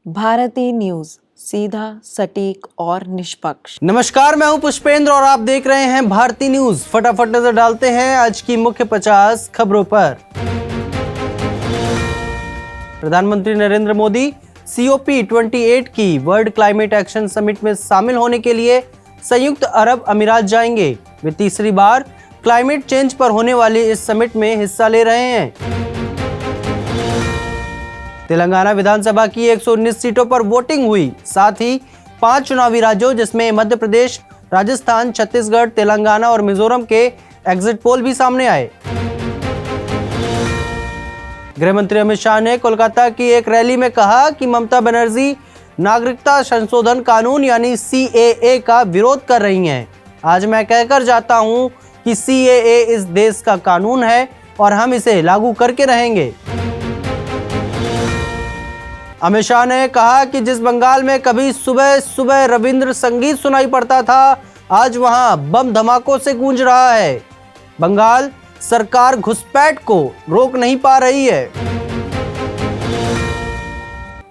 Bharti news, सीधा, सटीक और निष्पक्ष। नमस्कार, मैं हूं पुष्पेंद्र और आप देख रहे हैं भारती न्यूज। फटाफट नजर डालते हैं आज की मुख्य 50 खबरों पर। प्रधानमंत्री नरेंद्र मोदी COP28 की वर्ल्ड क्लाइमेट एक्शन समिट में शामिल होने के लिए संयुक्त अरब अमीरात जाएंगे। वे तीसरी बार क्लाइमेट चेंज पर होने वाली इस समिट में हिस्सा ले रहे हैं। तेलंगाना विधानसभा की 119 सीटों पर वोटिंग हुई। साथ ही 5 चुनावी राज्यों जिसमें मध्य प्रदेश, राजस्थान, छत्तीसगढ़, तेलंगाना और मिजोरम के एग्जिट पोल भी सामने आए। गृह मंत्री अमित शाह ने कोलकाता की एक रैली में कहा कि ममता बनर्जी नागरिकता संशोधन कानून यानी CAA का विरोध कर रही हैं। आज मैं कहकर जाता हूं कि CAA इस देश का कानून है और हम इसे लागू करके रहेंगे। अमित शाह ने कहा कि जिस बंगाल में कभी सुबह सुबह रविंद्र संगीत सुनाई पड़ता था, आज वहां बम धमाकों से गूंज रहा है। बंगाल सरकार घुसपैठ को रोक नहीं पा रही है।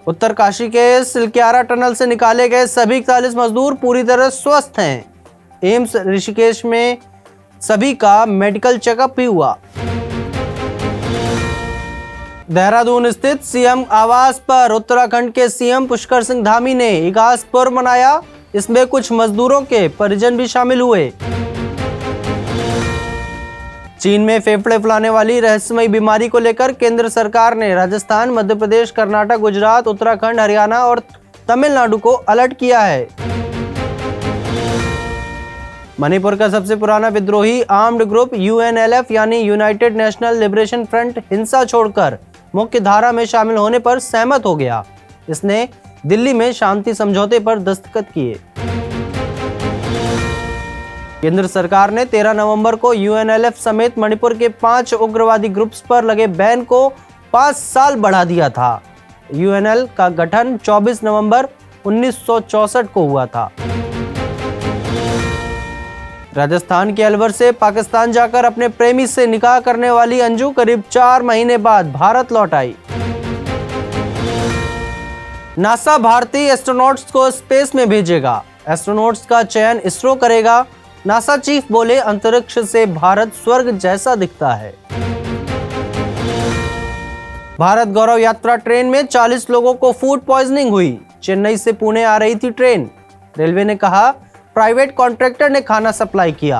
उत्तरकाशी के सिलक्यारा टनल से निकाले गए सभी 41 मजदूर पूरी तरह स्वस्थ हैं। एम्स ऋषिकेश में सभी का मेडिकल चेकअप भी हुआ। देहरादून स्थित CM आवास पर उत्तराखंड के CM पुष्कर सिंह धामी ने इगास पर्व मनाया। इसमें कुछ मजदूरों के परिजन भी शामिल हुए। चीन में फेफड़े फुलाने वाली रहस्यमयी बीमारी को लेकर केंद्र सरकार ने राजस्थान, मध्य प्रदेश, कर्नाटक, गुजरात, उत्तराखंड, हरियाणा और तमिलनाडु को अलर्ट किया है। मणिपुर का सबसे पुराना विद्रोही आर्म्ड ग्रुप UNLF यानी यूनाइटेड नेशनल लिबरेशन फ्रंट हिंसा छोड़कर मुख्य धारा में शामिल होने पर सहमत हो गया। इसने दिल्ली में शांति समझौते पर दस्तखत किए। केंद्र सरकार ने 13 नवंबर को UNLF समेत मणिपुर के 5 उग्रवादी ग्रुप्स पर लगे बैन को 5 साल बढ़ा दिया था। UNL का गठन 24 नवंबर 1964 को हुआ था। राजस्थान के अलवर से पाकिस्तान जाकर अपने प्रेमी से निकाह करने वाली अंजू करीब 4 महीने बाद भारत लौट आई। नासा भारतीय एस्ट्रोनॉट्स को स्पेस में भेजेगा। एस्ट्रोनॉट्स का चयन इसरो करेगा। नासा चीफ बोले, अंतरिक्ष से भारत स्वर्ग जैसा दिखता है। भारत गौरव यात्रा ट्रेन में 40 लोगों को फूड पॉइजनिंग हुई। चेन्नई से पुणे आ रही थी ट्रेन। रेलवे ने कहा प्राइवेट कॉन्ट्रैक्टर ने खाना सप्लाई किया।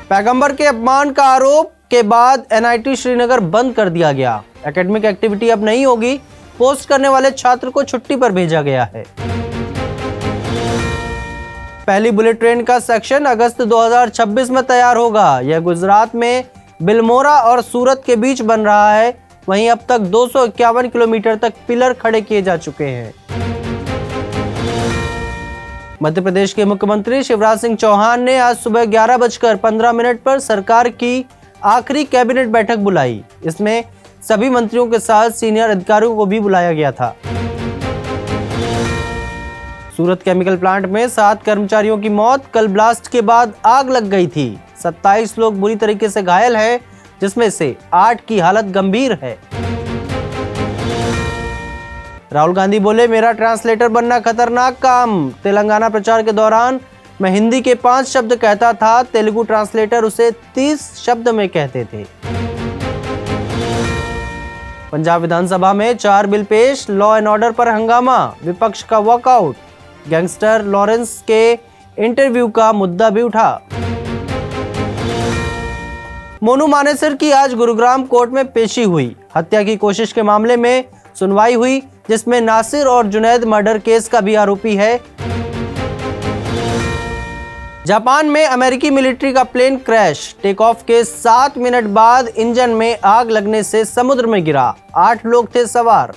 पैगंबर के अपमान का आरोप के बाद NIT श्रीनगर बंद कर दिया गया। एकेडमिक एक्टिविटी अब नहीं होगी। पोस्ट करने वाले छात्र को छुट्टी पर भेजा गया है। पहली बुलेट ट्रेन का सेक्शन अगस्त 2026 में तैयार होगा। यह गुजरात में बिलमोरा और सूरत के बीच बन रहा है। वहीं अब तक 251 किलोमीटर तक पिलर खड़े किए जा चुके हैं। मध्य प्रदेश के मुख्यमंत्री शिवराज सिंह चौहान ने आज सुबह 11:15 पर सरकार की आखिरी कैबिनेट बैठक बुलाई। इसमें सभी मंत्रियों के साथ सीनियर अधिकारियों को भी बुलाया गया था। सूरत केमिकल प्लांट में 7 कर्मचारियों की मौत। कल ब्लास्ट के बाद आग लग गई थी। 27 लोग बुरी तरीके से घायल हैं, जिसमें से 8 की हालत गंभीर है। राहुल गांधी बोले, मेरा ट्रांसलेटर बनना खतरनाक काम। तेलंगाना प्रचार के दौरान मैं हिंदी के 5 शब्द कहता था, तेलुगु ट्रांसलेटर उसे 30 शब्द में कहते थे। पंजाब विधानसभा में 4 बिल पेश। लॉ एंड ऑर्डर पर हंगामा, विपक्ष का वॉकआउट। गैंगस्टर लॉरेंस के इंटरव्यू का मुद्दा भी उठा। मोनू मानेसर की आज गुरुग्राम कोर्ट में पेशी हुई। हत्या की कोशिश के मामले में सुनवाई हुई, जिसमें नासिर और जुनैद मर्डर केस का भी आरोपी है। जापान में अमेरिकी मिलिट्री का प्लेन क्रैश। टेक ऑफ के 7 मिनट बाद इंजन में आग लगने से समुद्र में गिरा। 8 लोग थे सवार।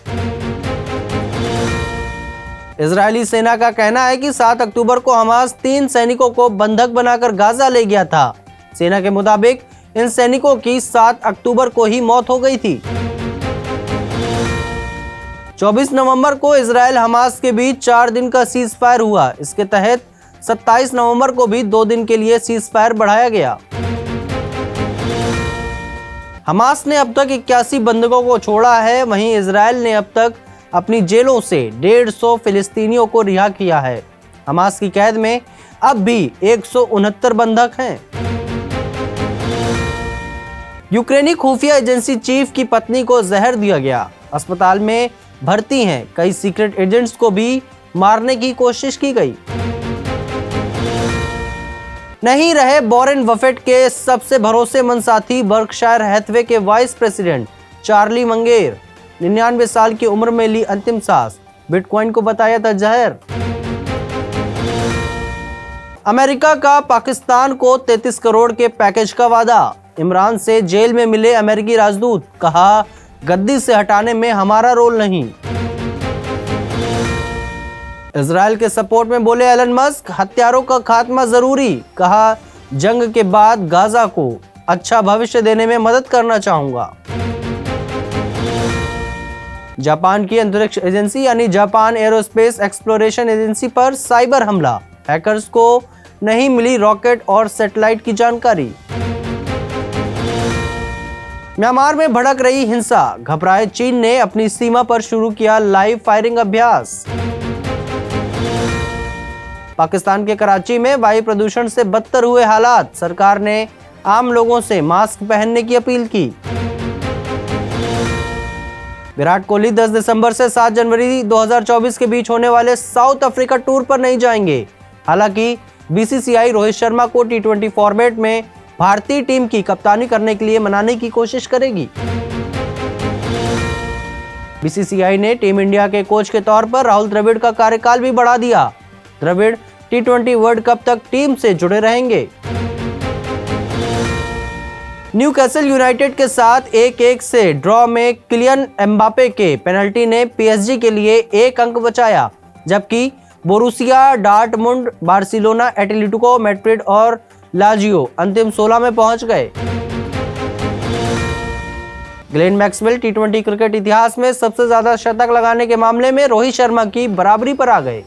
इजरायली सेना का कहना है कि 7 अक्टूबर को हमास 3 सैनिकों को बंधक बनाकर गाजा ले गया था। सेना के मुताबिक इन सैनिकों की 7 अक्टूबर को ही मौत हो गई थी। 24 नवंबर को इजरायल हमास के बीच 4 दिन का सीज फायर हुआ। इसके तहत 27 नवंबर को भी 2 दिन के लिए सीज फायर बढ़ाया गया। हमास ने अब तक 81 बंधकों को छोड़ा है, वहीं इजराइल ने अब तक अपनी जेलों से 150 फिलिस्तीनियों को रिहा किया है। हमास की कैद में अब भी 169 बंधक हैं। यूक्रेनी खुफिया एजेंसी चीफ की पत्नी को जहर दिया गया, अस्पताल में भर्ती हैं। कई सीक्रेट एजेंट्स को भी मारने की कोशिश की गई। नहीं रहे वॉरेन बफेट के सबसे भरोसेमंद साथी बर्कशायर हैथवे के वाइस प्रेसिडेंट चार्ली मंगेर। 99 साल की उम्र में ली अंतिम सांस, बिटकॉइन को बताया था जहर। अमेरिका का पाकिस्तान को 33 करोड़ के पैकेज का वादा। इमरान से जेल में मिले अमेरिकी राजदूत, कहा गद्दी से हटाने में हमारा रोल नहीं। इजराइल के सपोर्ट में बोले एलन मस्क, हत्यारों का खात्मा जरूरी, कहा जंग के बाद गाजा को अच्छा भविष्य देने में मदद करना चाहूंगा। जापान की अंतरिक्ष एजेंसी यानी जापान एरोस्पेस एक्सप्लोरेशन एजेंसी पर साइबर हमला, हैकर्स को नहीं मिली रॉकेट और सैटेलाइट की जानकारी। म्यांमार में भड़क रही हिंसा, घबराए चीन ने अपनी सीमा पर शुरू किया लाइव फायरिंग अभ्यास। पाकिस्तान के कराची में वायु प्रदूषण से बदतर हुए हालात, सरकार ने आम लोगों से मास्क पहनने की अपील की। विराट कोहली 10 दिसंबर से 7 जनवरी 2024 के बीच होने वाले साउथ अफ्रीका टूर पर नहीं जाएंगे। हालांकि बीसीसीआई रोहित शर्मा को टी20 फॉर्मेट में भारतीय टीम की कप्तानी करने के लिए मनाने की कोशिश करेगी। बीसीसीआई ने टीम इंडिया के कोच के तौर पर राहुल द्रविड़ का कार्यकाल भी बढ़ा दिया। द्रविड़ टी20 वर्ल्ड कप तक टीम से जुड़े रहेंगे। न्यूकैसल यूनाइटेड के साथ 1-1 से ड्रॉ में किलियन एम्बापे के पेनल्टी ने पीएसजी के लिए 1 अंक बचाया, जबकि Borussia Dortmund, Barcelona, Atletico Madrid और लाजियो अंतिम 16 में पहुंच गए। ग्लेन मैक्सवेल टी20 क्रिकेट इतिहास में सबसे ज्यादा शतक लगाने के मामले में रोहित शर्मा की बराबरी पर आ गए।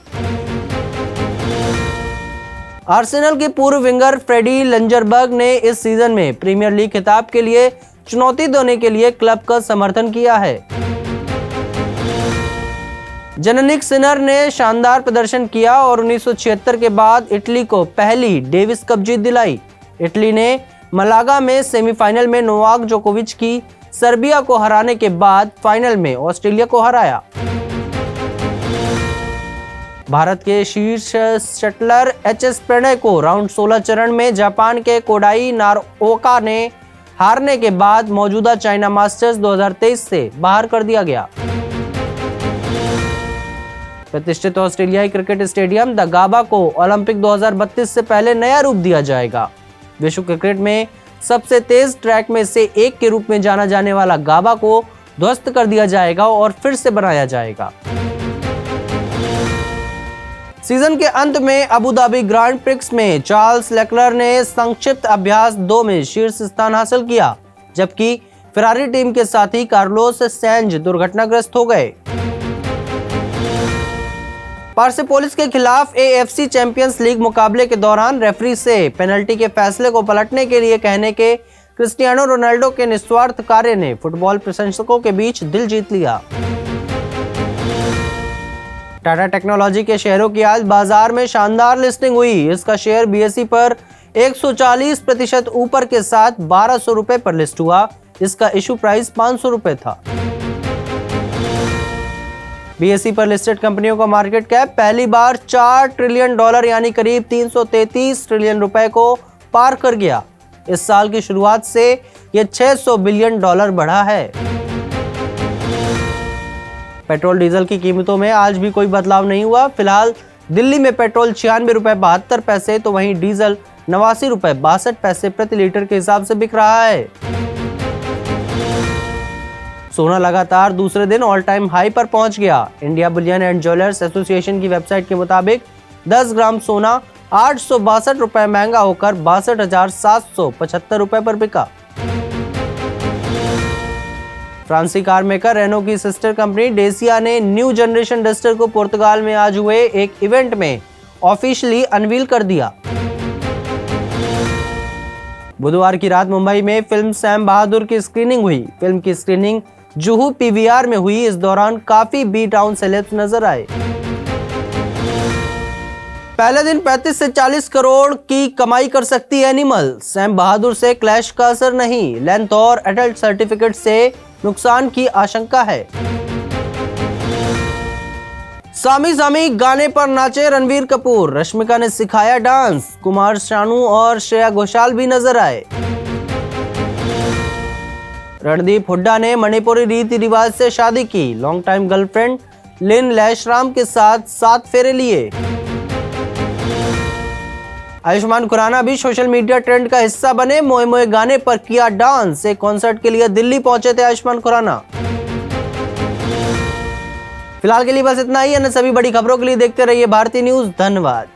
आर्सेनल के पूर्व विंगर फ्रेडी लंजरबर्ग ने इस सीजन में प्रीमियर लीग खिताब के लिए चुनौती देने के लिए क्लब का समर्थन किया है। जेनिक सिनर ने शानदार प्रदर्शन किया और 1976 के बाद इटली को पहली डेविस कप जीत दिलाई। इटली ने मलागा में सेमीफाइनल में नोवाक जोकोविच की सर्बिया को हराने के बाद फाइनल में ऑस्ट्रेलिया को हराया। भारत के शीर्ष शटलर एचएस प्रणय को राउंड 16 चरण में जापान के कोडाई नारोका ने हारने के बाद मौजूदा चाइना मास्टर्स 2023 से बाहर कर दिया गया। प्रतिष्ठित ऑस्ट्रेलियाई क्रिकेट स्टेडियम द गाबा को ओलंपिक 2032 से पहले नया रूप दिया जाएगा। विश्व क्रिकेट में सबसे तेज ट्रैक में से एक के रूप में जाना जाने वाला गाबा को ध्वस्त कर दिया जाएगा और फिर से बनाया जाएगा। सीजन के अंत में अबू धाबी ग्रांड प्रिक्स में चार्ल्स लेक्लर ने संक्षिप्त अभ्यास 2 में शीर्ष स्थान हासिल किया, जबकि फेरारी टीम के साथी कार्लोस सैंज दुर्घटनाग्रस्त हो गए। पार्सिपोलिस के खिलाफ एएफसी चैंपियंस लीग मुकाबले के दौरान रेफरी से पेनल्टी के फैसले को पलटने के लिए कहने के क्रिस्टियानो रोनाल्डो के निस्वार्थ कार्य ने फुटबॉल प्रशंसकों के बीच दिल जीत लिया। टाटा टेक्नोलॉजी के शेयरों की आज बाजार में शानदार लिस्टिंग हुई। इसका शेयर बीएसई पर 140% ऊपर के साथ 1200 रुपए पर लिस्ट हुआ। इसका इशू प्राइस 500 रुपए था। बीएसई पर लिस्टेड कंपनियों का मार्केट कैप पहली बार $4 ट्रिलियन यानी करीब 333 ट्रिलियन रुपए को पार कर गया। इस साल की शुरुआत से यह $600 बिलियन बढ़ा है। पेट्रोल डीजल की कीमतों में आज भी कोई बदलाव नहीं हुआ। फिलहाल दिल्ली में पेट्रोल 96 रुपए 72 पैसे तो वहीं डीजल 89 रुपए 62 पैसे प्रति लीटर के हिसाब से बिक रहा है। सोना लगातार दूसरे दिन ऑल टाइम हाई पर पहुंच गया। India Boolean and jewellers association की वेबसाइट के मुताबिक 10 ग्राम सोना 862 रुपए महंगा होकर 62,775 रुपए पर बिका। फ्रांसी कार मेकर रेनो की सिस्टर कंपनी डेसिया ने न्यू जनरेशन डस्टर को पुर्तगाल में आज हुए एक इवेंट में ऑफिशियली अनवील कर दिया। बुधवार की रात मुंबई में फिल्म सैम बहादुर की स्क्रीनिंग हुई। फिल्म की स्क्रीनिंग जुहू पीवीआर में हुई। इस दौरान काफी बी टाउन सेलेब्स नजर आए। पहले दिन 35 से 40 करोड़ की कमाई कर सकती है एनिमल। सैम बहादुर से क्लैश का असर नहीं, लेंथ और एडल्ट सर्टिफिकेट से नुकसान की आशंका है। सामी सामी गाने पर नाचे रणबीर कपूर। रश्मिका ने सिखाया डांस। कुमार शानू और श्रेया घोषाल भी नजर आए। रणदीप हुड्डा ने मणिपुरी रीति रिवाज से शादी की। लॉन्ग टाइम गर्लफ्रेंड लिन लैशराम के साथ 7 फेरे लिए। आयुष्मान खुराना भी सोशल मीडिया ट्रेंड का हिस्सा बने। मोए मोए गाने पर किया डांस। एक कॉन्सर्ट के लिए दिल्ली पहुंचे थे आयुष्मान खुराना। फिलहाल के लिए बस इतना ही। अन्य सभी बड़ी खबरों के लिए देखते रहिए भारतीय न्यूज। धन्यवाद।